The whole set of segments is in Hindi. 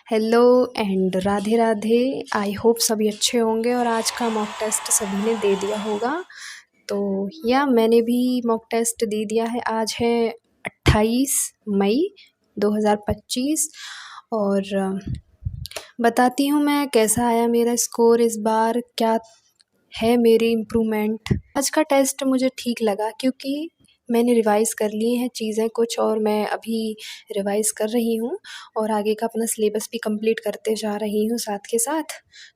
Hello and Radhe Radhe. I hope सभी अच्छे होंगे और आज का मॉक टेस्ट सभी ने दे दिया होगा। तो या मैंने भी मॉक टेस्ट दे दिया है। आज है 28 मई 2025 और बताती हूँ मैं कैसा आया मेरा स्कोर इस बार, क्या है मेरी इम्प्रूवमेंट। आज का टेस्ट मुझे ठीक लगा क्योंकि मैंने रिवाइज़ कर ली हैं चीज़ें कुछ और मैं अभी रिवाइज़ कर रही हूँ और आगे का अपना सिलेबस भी कंप्लीट करते जा रही हूँ साथ के साथ।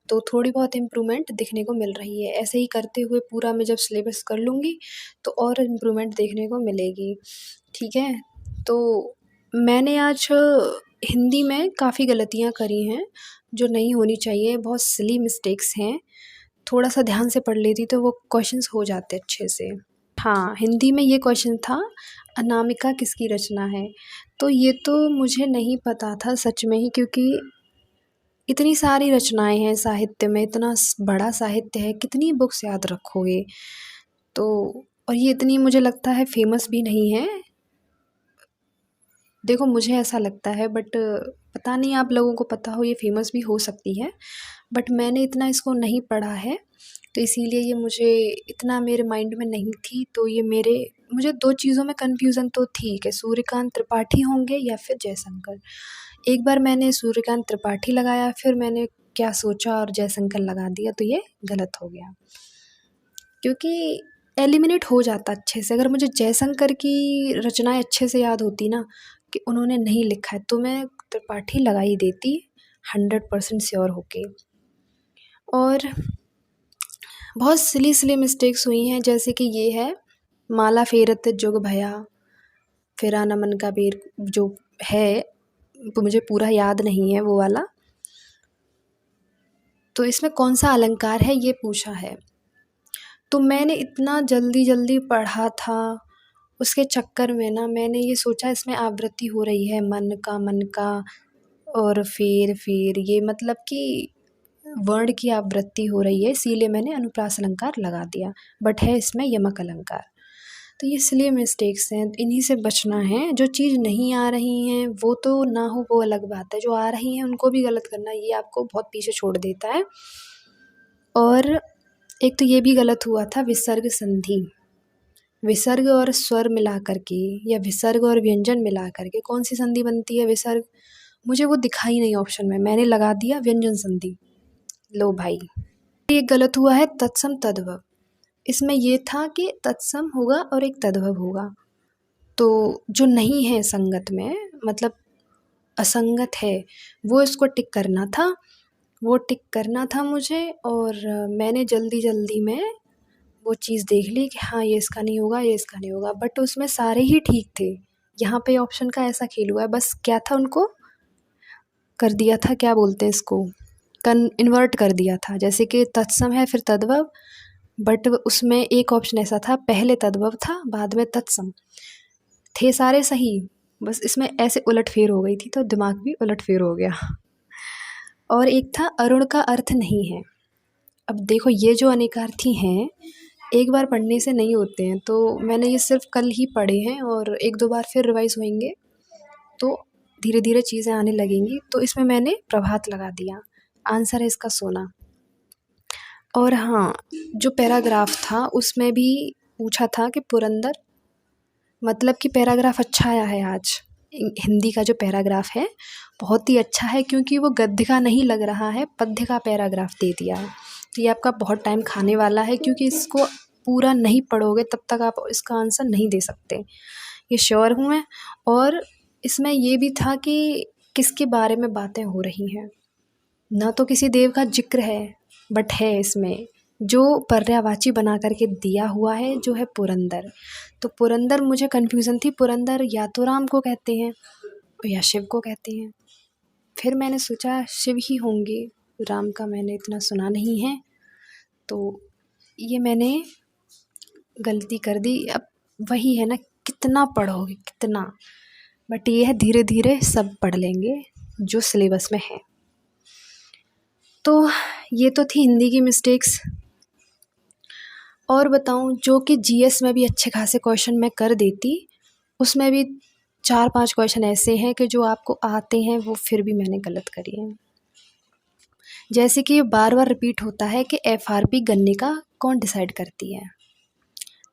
तो थोड़ी बहुत इम्प्रूवमेंट दिखने को मिल रही है। ऐसे ही करते हुए पूरा मैं जब सिलेबस कर लूँगी तो और इम्प्रूवमेंट देखने को मिलेगी। ठीक है, तो मैंने आज हिंदी में काफ़ी गलतियाँ करी हैं जो नहीं होनी चाहिए। बहुत सिली मिस्टेक्स हैं। थोड़ा सा ध्यान से पढ़ लेती तो वो क्वेश्चंस हो जाते अच्छे से। हाँ, हिंदी में ये क्वेश्चन था, अनामिका किसकी रचना है। तो ये तो मुझे नहीं पता था सच में ही, क्योंकि इतनी सारी रचनाएं हैं साहित्य में, इतना बड़ा साहित्य है, कितनी बुक्स याद रखोगे। तो और ये इतनी मुझे लगता है फेमस भी नहीं है। देखो मुझे ऐसा लगता है, बट पता नहीं आप लोगों को पता हो, ये फेमस भी हो सकती है, बट मैंने इतना इसको नहीं पढ़ा है तो इसीलिए ये मुझे इतना मेरे माइंड में नहीं थी। तो ये मुझे दो चीज़ों में कन्फ्यूज़न तो थी कि सूर्यकांत त्रिपाठी होंगे या फिर जयशंकर। एक बार मैंने सूर्यकांत त्रिपाठी लगाया, फिर मैंने क्या सोचा और जयशंकर लगा दिया, तो ये गलत हो गया क्योंकि एलिमिनेट हो जाता अच्छे से। अगर मुझे जयशंकर की रचनाएं अच्छे से याद होती ना कि उन्होंने नहीं लिखा है, तो मैं त्रिपाठी लगा ही देती 100% श्योर होके। और बहुत सिली मिस्टेक्स हुई हैं, जैसे कि ये है, माला फेरत जुग भया फेरा न मन का बेर, जो है तो मुझे पूरा याद नहीं है वो वाला। तो इसमें कौन सा अलंकार है ये पूछा है, तो मैंने इतना जल्दी पढ़ा था, उसके चक्कर में ना मैंने ये सोचा इसमें आवृत्ति हो रही है मन का और फेर ये मतलब कि वर्ण की आवृत्ति हो रही है, इसीलिए मैंने अनुप्रास अलंकार लगा दिया, बट है इसमें यमक अलंकार। तो ये इसलिए मिस्टेक्स हैं, इन्हीं से बचना है। जो चीज़ नहीं आ रही हैं वो तो ना हो, वो अलग बात है, जो आ रही हैं उनको भी गलत करना, ये आपको बहुत पीछे छोड़ देता है। और एक तो ये भी गलत हुआ था, विसर्ग संधि, विसर्ग और स्वर मिला करके या विसर्ग और व्यंजन मिला करके कौन सी संधि बनती है विसर्ग, मुझे वो दिखा ही नहीं ऑप्शन में, मैंने लगा दिया व्यंजन संधि। लो भाई, ये गलत हुआ है तत्सम तद्भव। इसमें ये था कि तत्सम होगा और एक तद्भव होगा, तो जो नहीं है संगत में, मतलब असंगत है, वो इसको टिक करना था, वो टिक करना था मुझे। और मैंने जल्दी में वो चीज़ देख ली कि हाँ ये इसका नहीं होगा, ये इसका नहीं होगा, बट उसमें सारे ही ठीक थे। यहाँ पे ऑप्शन का ऐसा खेल हुआ है, बस क्या था, उनको कर दिया था, क्या बोलते हैं इसको, इन्वर्ट कर दिया था। जैसे कि तत्सम है फिर तद्भव, बट उसमें एक ऑप्शन ऐसा था, पहले तद्भव था बाद में तत्सम, थे सारे सही, बस इसमें ऐसे उलटफेर हो गई थी तो दिमाग भी उलटफेर हो गया। और एक था अरुण का अर्थ नहीं है। अब देखो ये जो अनेकार्थी हैं एक बार पढ़ने से नहीं होते हैं, तो मैंने ये सिर्फ कल ही पढ़े हैं और एक दो बार फिर रिवाइज होंगे तो धीरे धीरे चीज़ें आने लगेंगी। तो इसमें मैंने प्रभात लगा दिया, आंसर है इसका सोना। और हाँ, जो पैराग्राफ था उसमें भी पूछा था कि पुरंदर, मतलब कि पैराग्राफ अच्छा आया है आज। हिंदी का जो पैराग्राफ है बहुत ही अच्छा है, क्योंकि वो गद्य का नहीं लग रहा है, पद्य का पैराग्राफ दे दिया है। तो ये आपका बहुत टाइम खाने वाला है, क्योंकि इसको पूरा नहीं पढ़ोगे तब तक आप इसका आंसर नहीं दे सकते, ये श्योर हूँ मैं। और इसमें ये भी था कि किसके बारे में बातें हो रही हैं, ना तो किसी देव का जिक्र है, बट है इसमें जो पर्यायवाची बना करके दिया हुआ है, जो है पुरंदर। तो पुरंदर मुझे कन्फ्यूज़न थी, पुरंदर या तो राम को कहते हैं या शिव को कहते हैं। फिर मैंने सोचा शिव ही होंगे, राम का मैंने इतना सुना नहीं है, तो ये मैंने गलती कर दी। अब वही है ना, कितना पढ़ोगे कितना, बट ये है धीरे धीरे सब पढ़ लेंगे जो सिलेबस में है। तो ये तो थी हिंदी की मिस्टेक्स। और बताऊं, जो कि जीएस में भी अच्छे खासे क्वेश्चन मैं कर देती, उसमें भी 4-5 क्वेश्चन ऐसे हैं कि जो आपको आते हैं वो फिर भी मैंने गलत करी है। जैसे कि ये बार-बार रिपीट होता है कि एफआरपी गन्ने का कौन डिसाइड करती है।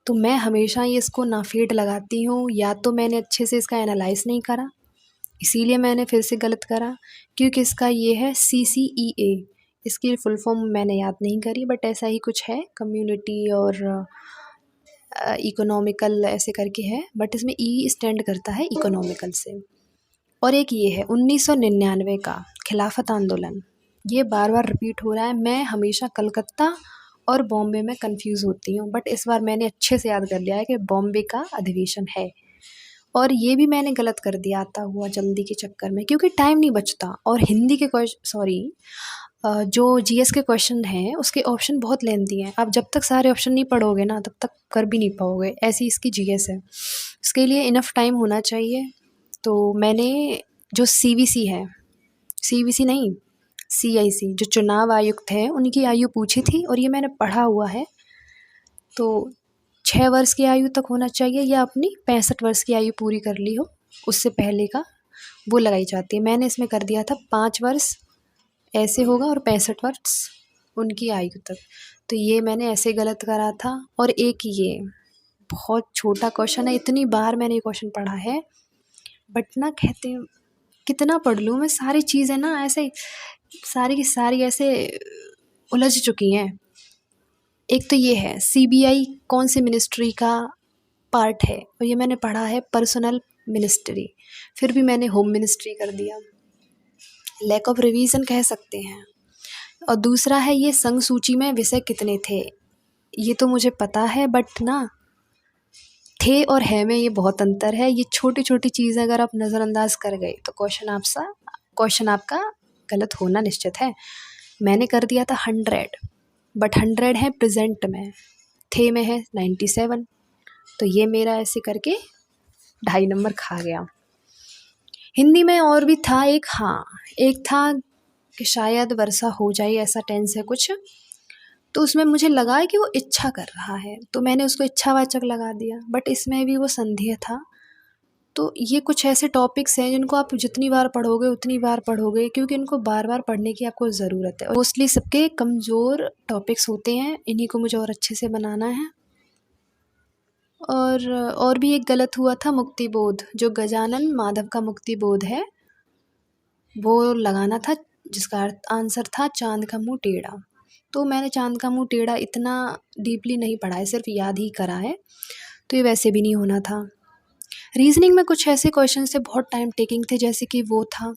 तो मैं हमेशा ये इसको नाफेड लगाती हूँ, या तो मैंने अच्छे से इसका एनालाइज़ नहीं करा, इसीलिए मैंने फिर से गलत करा, क्योंकि इसका ये है CCEA, इसकी फुल फॉर्म मैंने याद नहीं करी, बट ऐसा ही कुछ है, कम्युनिटी और इकोनॉमिकल ऐसे करके है, बट इसमें ई स्टैंड करता है इकोनॉमिकल से। और एक ये है 1999 का खिलाफत आंदोलन, ये बार बार रिपीट हो रहा है। मैं हमेशा कलकत्ता और बॉम्बे में कंफ्यूज होती हूँ, बट इस बार मैंने अच्छे से याद कर लिया है कि बॉम्बे का अधिवेशन है। और ये भी मैंने गलत कर दिया आता हुआ जल्दी के चक्कर में, क्योंकि टाइम नहीं बचता। और हिंदी के जो जीएस के क्वेश्चन हैं उसके ऑप्शन बहुत लेंथी हैं। आप जब तक सारे ऑप्शन नहीं पढ़ोगे ना तब तक कर भी नहीं पाओगे, ऐसी इसकी जीएस है। इसके लिए इनफ टाइम होना चाहिए। तो मैंने जो सीवीसी है, सीवीसी नहीं सीआईसी, जो चुनाव आयुक्त हैं उनकी आयु पूछी थी, और ये मैंने पढ़ा हुआ है। तो 6 वर्ष की आयु तक होना चाहिए, या अपनी 65 वर्ष की आयु पूरी कर ली हो उससे पहले का वो लगाई जाती है। मैंने इसमें कर दिया था 5 वर्ष ऐसे होगा, और 65 वर्ष उनकी आयु तक। तो ये मैंने ऐसे गलत करा था। और एक ये बहुत छोटा क्वेश्चन है, इतनी बार मैंने ये क्वेश्चन पढ़ा है, बट ना कहते कितना पढ़ लूँ मैं, सारी चीज़ें ना ऐसे सारी की सारी ऐसे उलझ चुकी हैं। एक तो ये है सीबीआई कौन सी मिनिस्ट्री का पार्ट है, और ये मैंने पढ़ा है पर्सनल मिनिस्ट्री, फिर भी मैंने होम मिनिस्ट्री कर दिया। लैक ऑफ रिवीजन कह सकते हैं। और दूसरा है ये संघ सूची में विषय कितने थे, ये तो मुझे पता है, बट ना थे और है में ये बहुत अंतर है। ये छोटी छोटी चीज़ें अगर आप नज़रअंदाज कर गए तो क्वेश्चन आपका गलत होना निश्चित है। मैंने कर दिया था 100, बट 100 है प्रेजेंट में, थे में है 97, तो ये मेरा ऐसे करके 2.5 नंबर खा गया। हिंदी में और भी था एक, हाँ एक था कि शायद वर्षा हो जाए, ऐसा टेंस है कुछ, तो उसमें मुझे लगा है कि वो इच्छा कर रहा है, तो मैंने उसको इच्छावाचक लगा दिया, बट इसमें भी वो संदेह था। तो ये कुछ ऐसे टॉपिक्स हैं जिनको आप जितनी बार पढ़ोगे उतनी बार पढ़ोगे, क्योंकि इनको बार बार पढ़ने की आपको ज़रूरत है। मोस्टली सबके कमज़ोर टॉपिक्स होते हैं, इन्हीं को मुझे और अच्छे से बनाना है। और भी एक गलत हुआ था, मुक्ति बोध, जो गजानन माधव का मुक्ति बोध है वो लगाना था, जिसका आंसर था चांद का मुँह टेढ़ा। तो मैंने चांद का मुँह टेढ़ा इतना डीपली नहीं पढ़ा है, सिर्फ याद ही करा है, तो ये वैसे भी नहीं होना था। रीजनिंग में कुछ ऐसे क्वेश्चन थे बहुत टाइम टेकिंग थे, जैसे कि वो था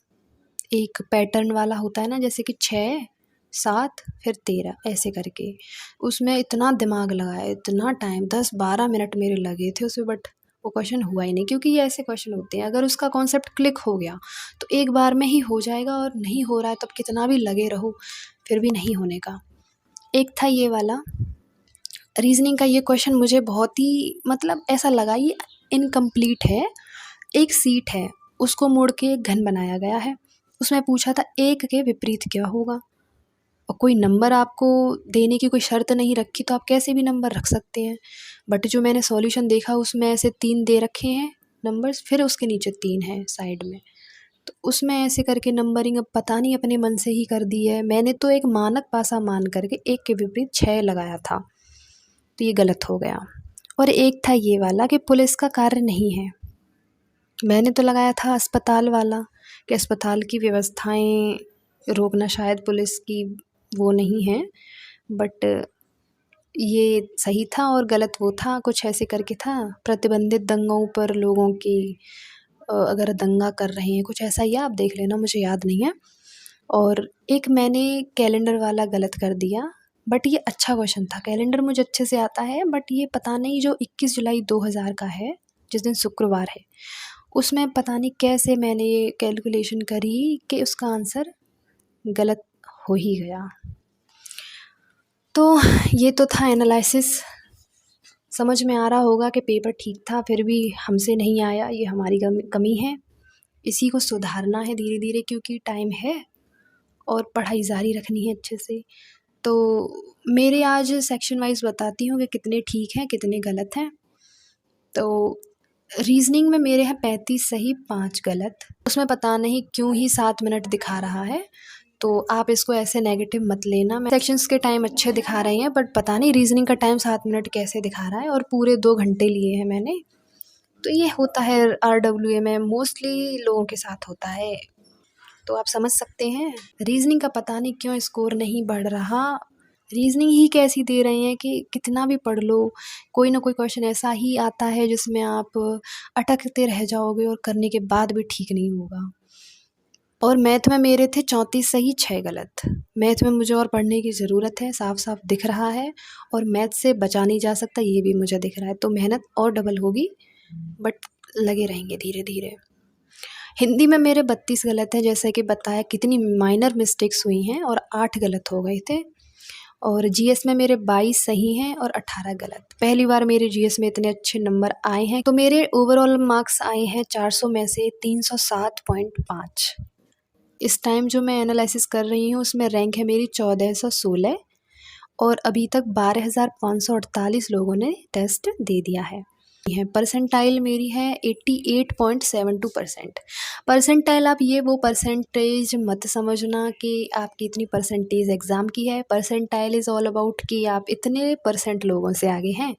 एक पैटर्न वाला होता है ना, जैसे कि 6, 7 फिर 13 ऐसे करके, उसमें इतना दिमाग लगाया, इतना टाइम 10-12 मिनट मेरे लगे थे उसमें, बट वो क्वेश्चन हुआ ही नहीं। क्योंकि ये ऐसे क्वेश्चन होते हैं, अगर उसका कॉन्सेप्ट क्लिक हो गया तो एक बार में ही हो जाएगा, और नहीं हो रहा है तब कितना भी लगे रहो फिर भी नहीं होने का। एक था ये वाला रीजनिंग का, ये क्वेश्चन मुझे बहुत ही मतलब ऐसा लगा ये इनकम्प्लीट है। एक सीट है, उसको मोड़ के एक घन बनाया गया है, उसमें पूछा था एक के विपरीत क्या होगा, और कोई नंबर आपको देने की कोई शर्त नहीं रखी, तो आप कैसे भी नंबर रख सकते हैं। बट जो मैंने सॉल्यूशन देखा उसमें ऐसे 3 दे रखे हैं नंबर्स, फिर उसके नीचे 3 है साइड में, तो उसमें ऐसे करके नंबरिंग अब पता नहीं अपने मन से ही कर दी है मैंने। तो एक मानक पासा मान करके एक के विपरीत 6 लगाया था, तो ये गलत हो गया। और एक था ये वाला कि पुलिस का कार्य नहीं है, मैंने तो लगाया था अस्पताल वाला, कि अस्पताल की व्यवस्थाएं रोकना शायद पुलिस की वो नहीं है, बट ये सही था। और गलत वो था कुछ ऐसे करके था, प्रतिबंधित दंगों पर लोगों की अगर दंगा कर रहे हैं, कुछ ऐसा ही है, आप देख लेना, मुझे याद नहीं है। और एक मैंने कैलेंडर वाला गलत कर दिया, बट ये अच्छा क्वेश्चन था, कैलेंडर मुझे अच्छे से आता है, बट ये पता नहीं जो 21 जुलाई 2000 का है, जिस दिन शुक्रवार है, उसमें पता नहीं कैसे मैंने ये कैलकुलेशन करी कि उसका आंसर गलत हो ही गया। तो ये तो था एनालिसिस, समझ में आ रहा होगा कि पेपर ठीक था, फिर भी हमसे नहीं आया, ये हमारी कमी है, इसी को सुधारना है धीरे धीरे, क्योंकि टाइम है और पढ़ाई जारी रखनी है अच्छे से। तो मेरे आज सेक्शन वाइज बताती हूँ कि कितने ठीक हैं कितने गलत हैं। तो रीज़निंग में मेरे हैं 35 सही 5 गलत। उसमें पता नहीं क्यों ही 7 मिनट दिखा रहा है, तो आप इसको ऐसे नेगेटिव मत लेना। मैं सेक्शंस के टाइम अच्छे दिखा रहे हैं, बट पता नहीं रीज़निंग का टाइम 7 मिनट कैसे दिखा रहा है, और पूरे 2 घंटे लिए हैं मैंने। तो ये होता है RWA में, मोस्टली लोगों के साथ होता है, तो आप समझ सकते हैं। रीज़निंग का पता नहीं क्यों स्कोर नहीं बढ़ रहा। रीज़निंग ही कैसी दे रहे हैं कि कितना भी पढ़ लो, कोई ना कोई क्वेश्चन ऐसा ही आता है जिसमें आप अटकते रह जाओगे और करने के बाद भी ठीक नहीं होगा। और मैथ में मेरे थे 34 सही 6 गलत। मैथ में मुझे और पढ़ने की ज़रूरत है, साफ-साफ दिख रहा है, और मैथ से बचा नहीं जा सकता, ये भी मुझे दिख रहा है। तो मेहनत और डबल होगी, बट लगे रहेंगे धीरे-धीरे। हिंदी में मेरे 32 गलत हैं, जैसे कि बताया कितनी माइनर मिस्टेक्स हुई हैं और 8 गलत हो गए थे। और जीएस में मेरे 22 सही हैं और 18 गलत। पहली बार मेरे जीएस में इतने अच्छे नंबर आए हैं। तो मेरे ओवरऑल मार्क्स आए हैं 400 में से 307.5। इस टाइम जो मैं एनालिसिस कर रही हूँ उसमें रैंक है मेरी 1416, और अभी तक 12,548 लोगों ने टेस्ट दे दिया है। परसेंटाइल मेरी है 88.72%। परसेंटाइल आप ये वो परसेंटेज मत समझना कि आपकी इतनी परसेंटेज एग्ज़ाम की है। परसेंटाइल इज़ ऑल अबाउट कि आप इतने परसेंट लोगों से आगे हैं।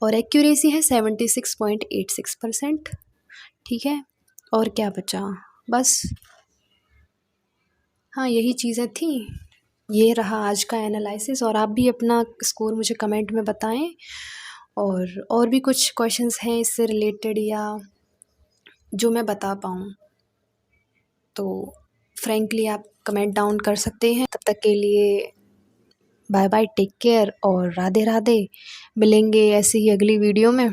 और एक्यूरेसी है 76.86%। ठीक है, और क्या बचा, बस हाँ यही चीज़ें थी। ये रहा आज का एनालिसिस, और आप भी अपना स्कोर मुझे कमेंट में बताएं। और भी कुछ क्वेश्चंस हैं इससे रिलेटेड या जो मैं बता पाऊँ, तो फ्रैंकली आप कमेंट डाउन कर सकते हैं। तब तक के लिए बाय बाय, टेक केयर और राधे राधे। मिलेंगे ऐसे ही अगली वीडियो में।